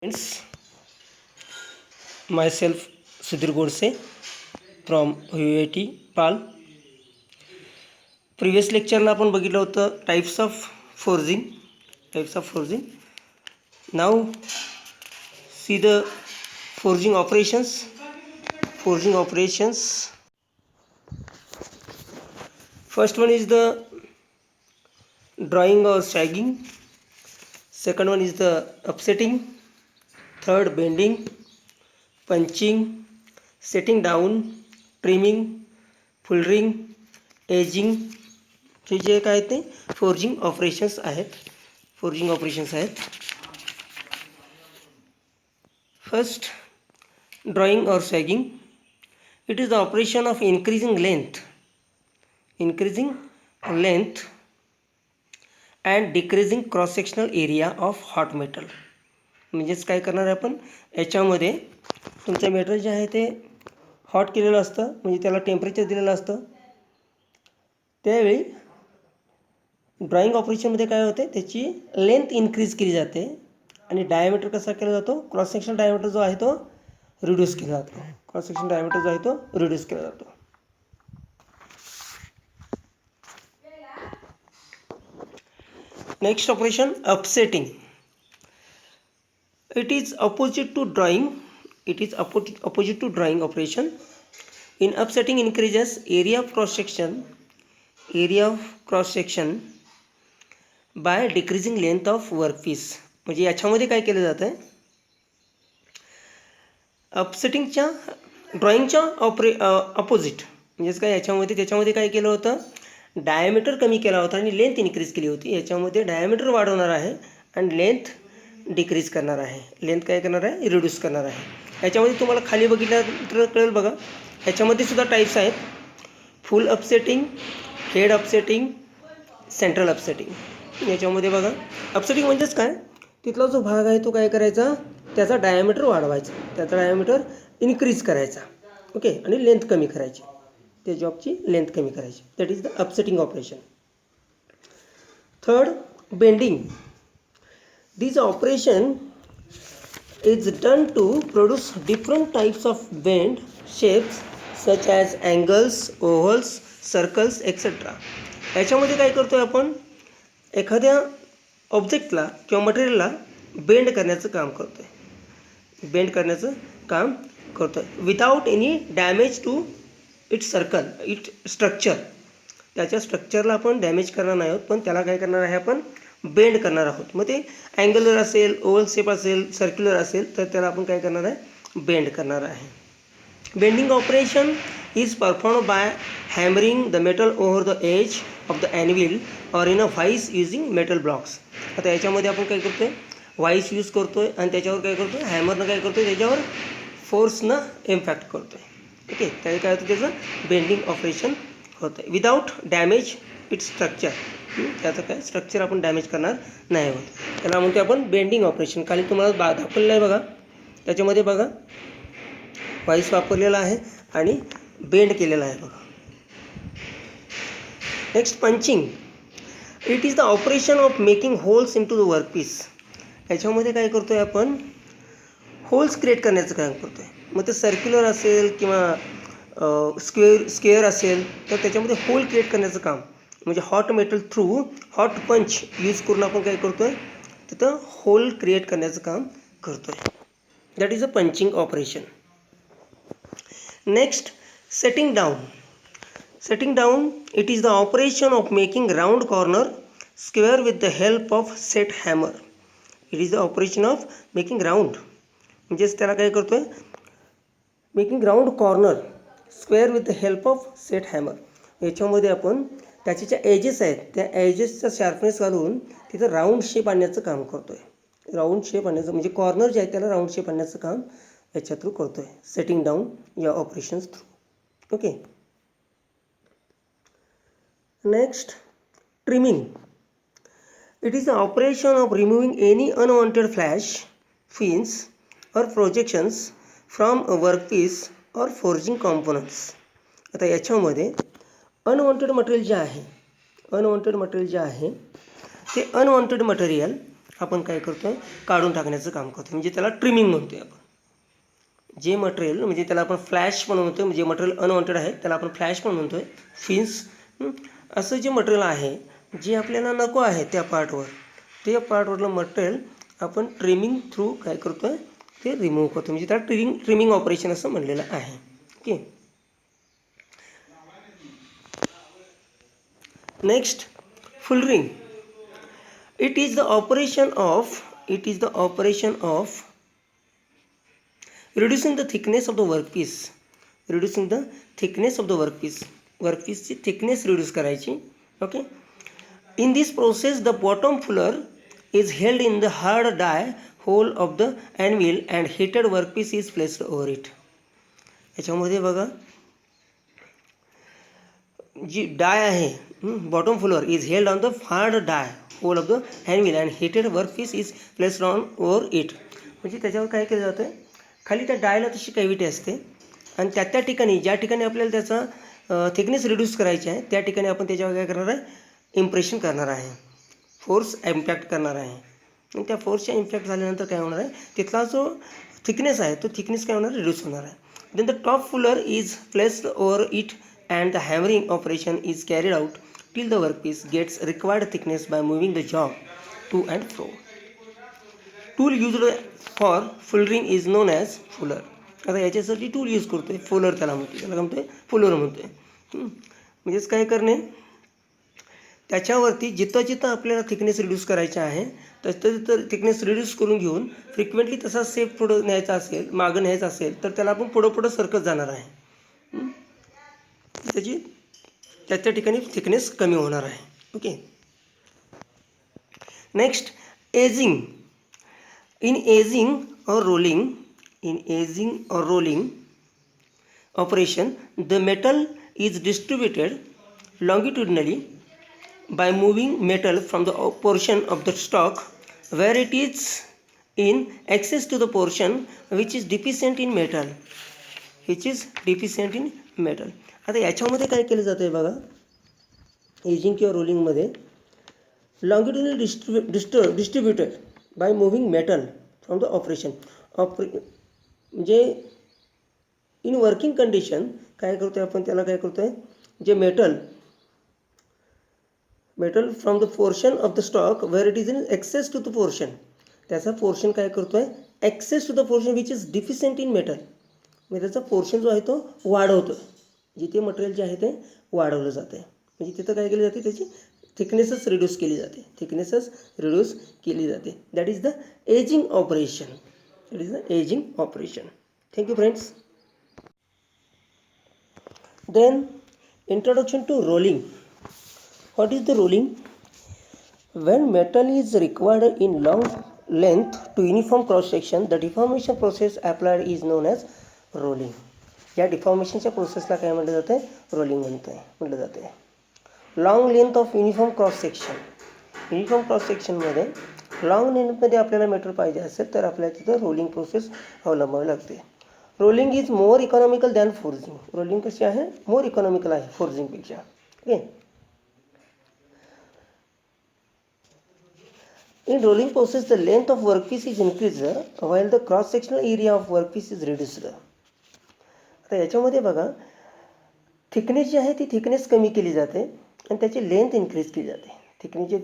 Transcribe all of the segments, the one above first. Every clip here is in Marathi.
Friends, myself Sudhir Godse from UAT PAL. Previous लेक्चरला आपण बघितलं होतं टाइप्स ऑफ फोर्जिंग. नाव see the forging operations. First one is the drawing or sagging. Second one is the upsetting. Third, bending, punching, setting down, trimming, fulling, ageing. हे जे काय ते फोर्जिंग ऑपरेशन्स आहेत. फर्स्ट, ड्रॉइंग और sagging. It is the operation of increasing length and decreasing cross sectional area of hot metal. म्हणजेच काय करणार आहे आपण, याच्यामध्ये तुमचं मेटल जे आहे ते हॉट केलेलं असतं, म्हणजे त्याला टेम्परेचर दिलेलं असतं. त्यावेळी ड्रॉइंग ऑपरेशनमध्ये काय होते, त्याची लेंथ इन्क्रीज केली जाते आणि डायमीटर कसा केला जातो, क्रॉस सेक्शन डायमीटर जो आहे तो रिड्यूस केला जातो. Next operation, upsetting. It is opposite to drawing operation. In upsetting increases area of cross section by decreasing length of workpiece. म्हणजे याच्यामध्ये काय केलं जातं आहे, अपसेटिंगच्या ड्रॉइंगच्या अपोजिट. म्हणजेच काय, त्याच्यामध्ये काय केलं होतं, डायमीटर कमी केला होता आणि लेंथ इन्क्रीज केली होती. याच्यामध्ये डायमीटर वाढवणार आहे आणि लेंथ डिक्रीज करणार आहे. रिड्यूस करणार आहे. याच्यामध्ये तुम्हाला खाली बघितल्यानंतर कळेल बघा, याच्यामध्ये सुद्धा टाईप्स आहेत. फुल upsetting, head upsetting, central upsetting. याच्यामध्ये बघा, अपसेटिंग म्हणजेच काय, तिथला जो भाग आहे तो काय करायचा, त्याचा डायमीटर वाढवायचा, त्याचा डायमीटर इन्क्रीज करायचा. ओके, आणि लेंथ कमी करायची, त्या जॉबची लेंथ कमी करायची. That is the upsetting operation. Third, bending. This operation is done to produce different types of bend shapes such as angles, ovals, circles, etc. याच्यामध्ये काय करतोय आपण, एखाद्या ऑब्जेक्टला किंवा मटेरियलला बेंड करण्याचं काम करतोय without any damage to its structure. त्याच्या स्ट्रक्चरला आपण डॅमेज करणार नाही आहोत, पण त्याला काय करणार आहे, आपण बेंड करणार आहोत. मग ते अँगुलर असेल, ओव्हल शेप असेल, सर्क्युलर असेल, तर त्याला आपण काय करणार आहे, बेंड करणार आहे. Bending operation is perform by hammering the metal over the edge of the anvil or in a vice using metal blocks. आता याच्यामध्ये आपण काय करतोय, व्हाईस यूज करतोय आणि त्याच्यावर काय करतोय, हॅमरनं काय करतोय, त्याच्यावर फोर्सनं इम्पॅक्ट करतोय. ओके, त्यावेळी काय होतं, त्याचं बेंडिंग ऑपरेशन होतं विदाउट डॅमेज इट्स स्ट्रक्चर. त्याचं काय स्ट्रक्चर आपण डॅमेज करणार नाही आहोत. त्याला म्हणतो आपण बेंडिंग ऑपरेशन. खाली तुम्हाला दाखवलेलं आहे बघा, त्याच्यामध्ये बघा व्हाईस वापरलेला आहे आणि बेंड केलेला आहे बघा. Next, punching. It is the operation of making holes in to the workpiece. याच्यामध्ये काय करतोय आपण, होल्स क्रिएट करण्याचं काम करतोय. मग ते सर्क्युलर असेल किंवा स्क्वेअर असेल, तर त्याच्यामध्ये होल क्रिएट करण्याचं काम, म्हणजे हॉट मेटल थ्रू हॉट पंच यूज करून आपण काय करतोय, तिथं होल क्रिएट करण्याचं काम करतोय. That is a punching operation. Next, setting down. It is the operation of making round corner square with the help of set hammer. It is the operation of making round, म्हणजेच त्याला काय करतोय, making round corner square with the help of set hammer. याच्यामध्ये आपण त्याचे ज्या एजेस आहेत, त्या एजेसचा शार्पनेस घालून तिथं राऊंड शेप आणण्याचं काम करतोय. म्हणजे कॉर्नर जे आहे त्याला राऊंड शेप आणण्याचं काम याच्या थ्रू करतोय, सेटिंग डाऊन या operations through. Okay. Next, trimming. It is the operation of removing any unwanted flash, fins और प्रोजेक्शन्स फ्रॉम अ वर्कपीस और फोर्जिंग कॉम्पोनंट्स. आता याच्यामध्ये अनवॉन्टेड मटेरियल जे आहे ते अनवॉन्टेड मटेरियल आपण काय करतो आहे, काढून टाकण्याचं काम करतो, म्हणजे त्याला ट्रिमिंग म्हणतो आहे आपण. जे मटेरियल म्हणजे त्याला आपण फ्लॅश पण म्हणतो आहे, जे मटेरियल अनवॉन्टेड आहे त्याला आपण फ्लॅश पण म्हणतो आहे, फिन्स. असं जे मटेरियल आहे जे आपल्याला नको आहे त्या पार्टवर, ते पार्टवरलं मटेरियल आपण ट्रिमिंग थ्रू काय करतो आहे, ते रिमूव्ह करतो, म्हणजे त्याला ट्रिमिंग ऑपरेशन असं म्हणलेलं आहे. Okay. Next, fullering. It is the operation of reducing the thickness of the workpiece. Reducing the thickness of the workpiece. वर्कपीसची थिकनेस रिड्यूस करायची. Okay. In this process, the bottom fuller is held in the hard die hole of the anvil and heated workpiece is placed over it. याच्यामध्ये बघा, जी डाय आहे, bottom floor is held on the hard die hole of the hand mill and heated workpiece is placed on over it. म्हणजे त्याच्यावर काय केलं जातं, खाली त्या डायला तशी कॅव्हिटी असते आणि त्या ठिकाणी ज्या ठिकाणी आपल्याला त्याचा थिकनेस रिड्यूस करायची आहे त्या ठिकाणी आपण त्याच्यावर काय करणार आहे, इम्प्रेशन करणार आहे, फोर्स इम्पॅक्ट करणार आहे. आणि त्या फोर्सच्या इम्पॅक्ट झाल्यानंतर काय होणार आहे, तिथला जो थिकनेस आहे तो थिकनेस काय होणार, रिड्यूस होणार आहे. Then the top fuller is placed over it and the hammering operation is carried out till the workpiece gets required thickness by moving the jaw to and fro. Tool used for fullering is known as fuller. आता याच्यासाठी टूल यूज करतोय, फुलर त्याला म्हणतोय, त्याला काय म्हणतोय, फुलर म्हणतोय. म्हणजेच काय करणे, त्याच्यावरती जिथं आपल्याला थिकनेस रिड्यूस करायचा आहे तिथं थिकनेस रिड्यूस करून घेऊन फ्रिक्वेंटली तसा सेफ पुढं न्यायचा असेल, मागं न्यायचा असेल तर त्याला आपण पुढं सरकत जाणार आहे. त्याची त्या ठिकाणी थिकनेस कमी होणार आहे. Okay. Next, edging. In edging और rolling operation the metal is distributed longitudinally by moving metal from the portion of the stock where it is in excess to the portion which is deficient in metal. आता याच्यामध्ये काय केलं जातं आहे बघा, एजिंग किंवा रोलिंगमध्ये longitudinal distributed by moving metal from the operation. म्हणजे इन वर्किंग कंडिशन काय करतो आहे आपण, त्याला काय करतो आहे, जे metal from the portion of the stock where it is in excess to the portion, त्याचा पोर्शन काय करतो आहे, excess to the portion which is deficient in metal, म्हणजे त्याचा पोर्शन जो आहे तो वाढवतो, जिथे मटेरियल जे आहे ते वाढवलं जाते, म्हणजे तिथं काय केली जाते, त्याची थिकनेसच रिड्यूस केली जाते. That is the edging operation. Thank you friends. Then introduction to rolling. What is the rolling? When metal is required in long length to uniform cross section, the deformation process applied is known as rolling. या डिफॉर्मेशनच्या प्रोसेसला काय म्हटलं जातं, रोलिंग म्हटलं जातं. Long length of uniform cross सेक्शनमध्ये लॉंग लेंथमध्ये आपल्याला मेटल पाहिजे असेल तर आपल्याला तिथं रोलिंग प्रोसेस अवलंबावी लागते. Rolling is more economical than forging. Rolling कशी आहे, मोर इकॉनॉमिकल आहे फोर्जिंगपेक्षा. Okay. In rolling process, the length of workpiece is increased while the cross-sectional area of workpiece is reduced. आता याच्यामध्ये बघा, थिकनेस जी आहे ती थिकनेस कमी केली जाते आणि त्याची लेंथ इन्क्रीज केली जाते.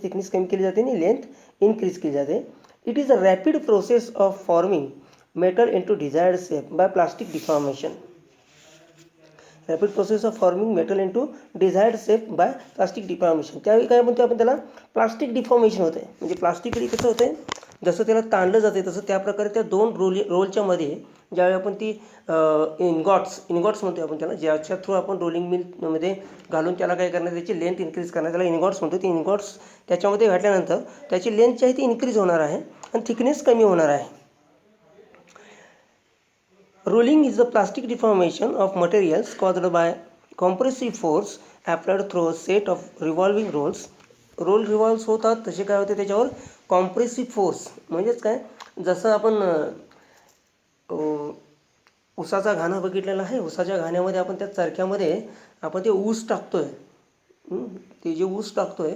थिकनेस कमी केली जाते आणि लेंथ इन्क्रीज केली जाते. It is a rapid process of forming metal into desired shape by plastic deformation. Rapid process of forming metal into desired shape by plastic deformation. त्यावेळी काय म्हणतो आपण, त्याला प्लास्टिक डिफॉर्मेशन होते. म्हणजे प्लास्टिकली कसं होतं, जसं त्याला ताणलं जाते तसं त्या प्रकारे त्या दोन रोलच्या मध्ये ज्यावेळी आपण ती इनगॉट्स म्हणतो आपण त्याला, ज्याच्या थ्रू आपण रोलिंग मिलमध्ये घालून त्याला काय करणार, त्याची लेंथ इन्क्रीज करणार, त्याला इनगॉट्स म्हणतो. ती इनगॉट्स त्याच्यामध्ये घातल्यानंतर त्याची लेंथ जी आहे ती इन्क्रीज होणार आहे आणि थिकनेस कमी होणार आहे. Rolling is the plastic deformation of materials caused by compressive force applied through a set of revolving rolls. Roll revolves होतात तसे काय होते, त्याच्यावर कॉम्प्रेसिव्ह फोर्स, म्हणजेच काय, जसं आपण ऊसाचा घाणा बघितलेला आहे, ऊसाच्या घाण्यामध्ये आपण त्या चरख्यामध्ये आपण ते ऊस टाकतोय, ते जे ऊस टाकतोय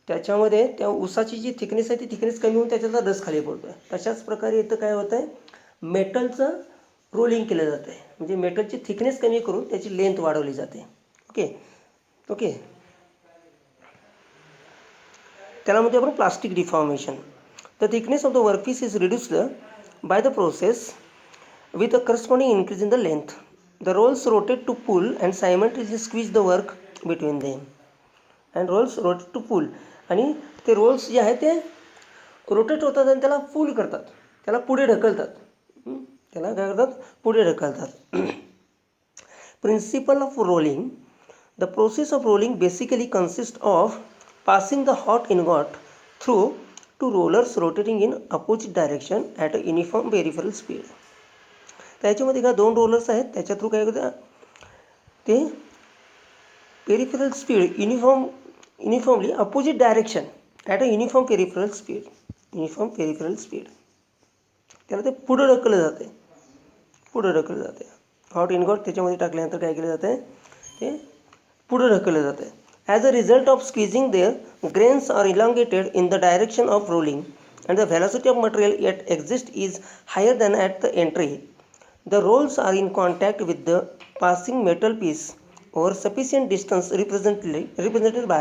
त्याच्यामध्ये त्या ऊसाची जी थिकनेस आहे ती थिकनेस कमी होऊन त्याच्याचा रस खाली पडतो आहे. तशाच प्रकारे इथं काय होतं आहे, मेटलचं रोलिंग केलं जातं आहे. म्हणजे मेटलची थिकनेस कमी करून त्याची लेंथ वाढवली जाते. ओके ओके त्याला म्हणतो आपण plastic deformation. The thickness of the workpiece is reduced by the process with a corresponding increase in the length. The rolls rotate to pull and simultaneously squeeze the work between them. And rolls rotate to pull. आणि ते रोल्स जे आहेत ते रोटेट होतात आणि त्याला पुल करतात, त्याला पुढे ढकलतात. त्याला काय करतात, पुढे ढकलतात. Principle of rolling. The process of rolling basically consist of passing the hot ingot through two rollers rotating in opposite direction at a uniform peripheral speed. त्याच्यामध्ये का 2 रोलर्स आहेत, त्याच्या थ्रू काय होतं, ते peripheral speed uniformly opposite direction at a uniform peripheral speed. त्याला ते पुढं ढकललं जाते. हॉट इनगॉट त्याच्यामध्ये टाकल्यानंतर काय केलं जातं, ते पुढं ढकललं जातं. As a result of squeezing their grains are elongated in the direction of rolling and the velocity of material at exist is higher than at the entry. The rolls are in contact with the passing metal piece over sufficient distance represented by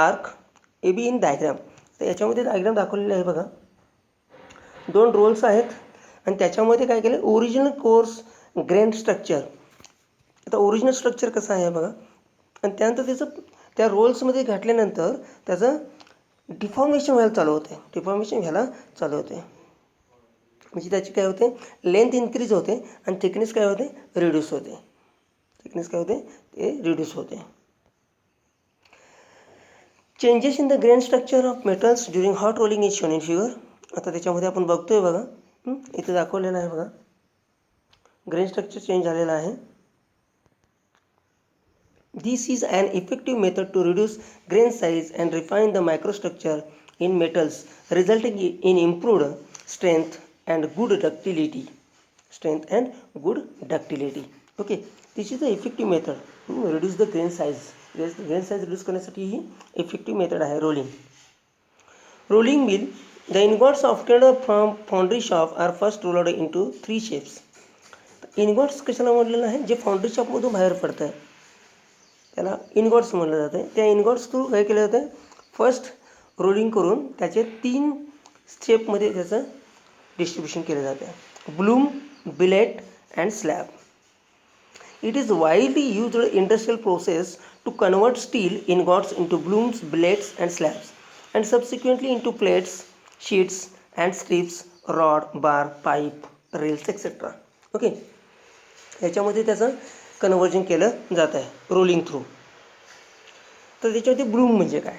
arc AB in diagram. तर याच्यामध्ये डायग्राम दाखवलेला आहे बघा. 2 रोल्स आहेत आणि त्याच्यामध्ये काय केलं, ओरिजिनल कोर्स ग्रेन स्ट्रक्चर. आता ओरिजिनल स्ट्रक्चर कसं आहे बघा, आणि त्यानंतर त्याचं त्या रोल्समध्ये घातल्यानंतर त्याचं डिफॉर्मेशन व्हायला चालू होते. म्हणजे त्याची काय होते, लेंथ इन्क्रीज होते आणि थिकनेस काय होते, रिड्यूस होते. Changes in the grain structure of metals during hot rolling is shown in figure. आता त्याच्यामध्ये आपण बघतोय बघा, इथे दाखवलेलं आहे बघा, ग्रेन स्ट्रक्चर चेंज झालेलं आहे. This is an effective method to reduce grain size and refine the microstructure in metals resulting in improved strength and good ductility. Okay, this is the effective method to reduce the grain size. Grain size reduce करण्यासाठी ही effective method आहे rolling mill. The ingots obtained from foundry shop are first rolled into 3 shapes. ingots कशाला म्हटलेलं आहे, जे फाउंड्री शॉपमधून बाहेर पडतं आहे त्याला इनगॉट्स म्हटलं जातं. त्या इनगॉट्स थ्रू काय केलं जातं, फर्स्ट रोलिंग करून त्याचे 3 स्टेपमध्ये त्याचं डिस्ट्रीब्यूशन केले जाते. Bloom, billet and slab. It is widely used industrial process to convert steel ingots into blooms, billets and slabs and subsequently into plates, sheets and strips, rod, bar, pipe, rails etcetera. Okay, याच्यामध्ये त्याचं कन्वर्जन केलं जात आहे रोलिंग थ्रू. तर त्याच्यामध्ये ब्लूम म्हणजे काय,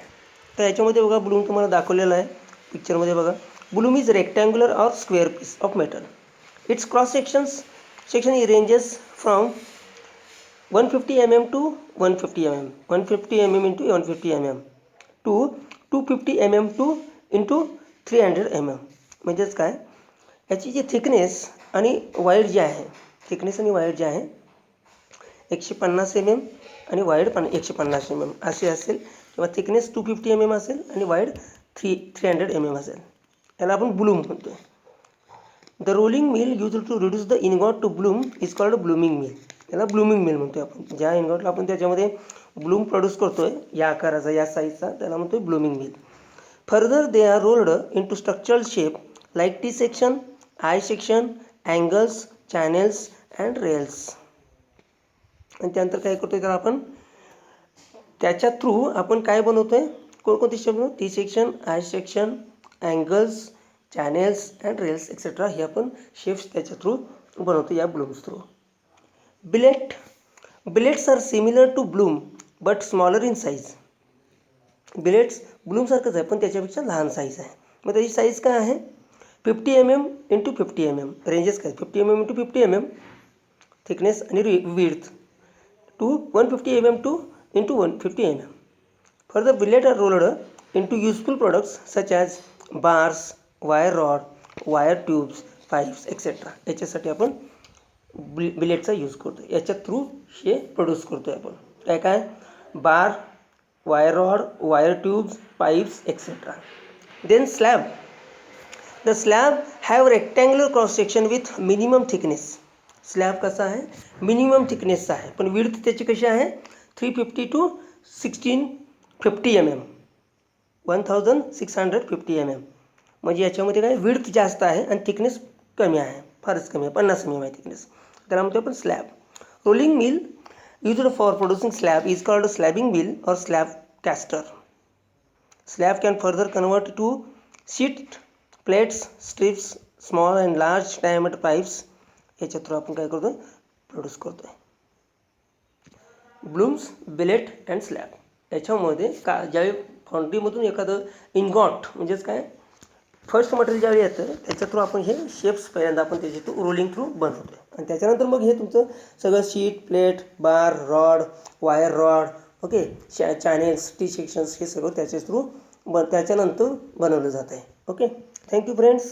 तर याच्यामध्ये बघा ब्लूम तुम्हाला दाखवलेलं आहे पिक्चरमध्ये बघा. Bloom is rectangular or square piece of metal. Its cross section ranges from 150 mm to 150 mm, 150 mm into 150 mm to 250 mm to into 300 mm. म्हणजेच काय, याची जी थिकनेस आणि वाईड जे आहे, 150 mm आणि वाईड 150 mm असे असेल, किंवा थिकनेस 250 mm असेल आणि वाईड 300 mm असेल. याला आपण ब्लूम म्हणतो. The rolling mill use to reduce the ingot to bloom is called blooming mill. याला ब्लूमिंग मिल म्हणतोय आपण. ज्या इनगॉटला आपण त्याच्यामध्ये ब्लूम प्रोड्यूस करतोय, या आकाराचा, या साईजचा, त्याला म्हणतोय blooming mill. Further they are rolled in to structural shape like T section, I section, angles, channels and rails. आणि त्यानंतर काय करतोय, त्याला आपण त्याच्या थ्रू आपण काय बनवतोय, कोणकोणती शेप बनवतो, T section, I section, angles, channels and rails etcetera, हे आपण शेप्स त्याच्या थ्रू बनवतो, या blooms through. Billets are similar to bloom but smaller in size. Billets ब्लूमसारखंच आहे पण त्याच्यापेक्षा लहान साईज आहे. मग त्याची साईज काय आहे, 50 mm इंटू 50 mm. रेंजेस काय, 50 mm इंटू 50 mm थिकनेस आणि width to 150 mm to into 150 mm. Further billet are rolled into useful products such as bars, wire rod, wire tubes, pipes etcetera. याच्यासाठी आपण बिलेटचा यूज करतो. याच्या थ्रू हे प्रोड्यूस करतो आहे आपण. काय bar, wire rod, wire tubes, pipes, etc. Then slab. The slab have rectangular cross section with minimum thickness. Slab कसा आहे, मिनिमम थिकनेसचा आहे, पण विड्थ त्याची कशी आहे 350 to 1650 mm, 1650 mm. म्हणजे याच्यामध्ये काय विड्थ जास्त आहे आणि थिकनेस कमी आहे, फारच कमी आहे, 50 mm आहे थिकनेस, त्याला म्हणतो आपण slab. Rolling mill used for producing slab is called slabbing mill or slab caster. Slab can further convert to sheet, plates, strips, small and large diameter pipes. याच्या थ्रू आपण काय करतो, प्रोड्यूस करतोय. Blooms, billet and slab. याच्यामध्ये का ज्यावेळी फाउंड्रीमधून एखादं इनगॉट म्हणजेच काय फर्स्ट मटेरियल ज्यावेळी येतं त्याच्या थ्रू आपण हे शेप्स पहिल्यांदा आपण त्याच्या थ्रू रोलिंग थ्रू बनवतोय आणि त्याच्यानंतर मग हे तुमचं सगळं sheet, plate, bar, rod, wire rod, okay, channels, T sections हे सगळं त्याच्या थ्रू त्याच्यानंतर बनवलं जात आहे. Okay, thank you friends.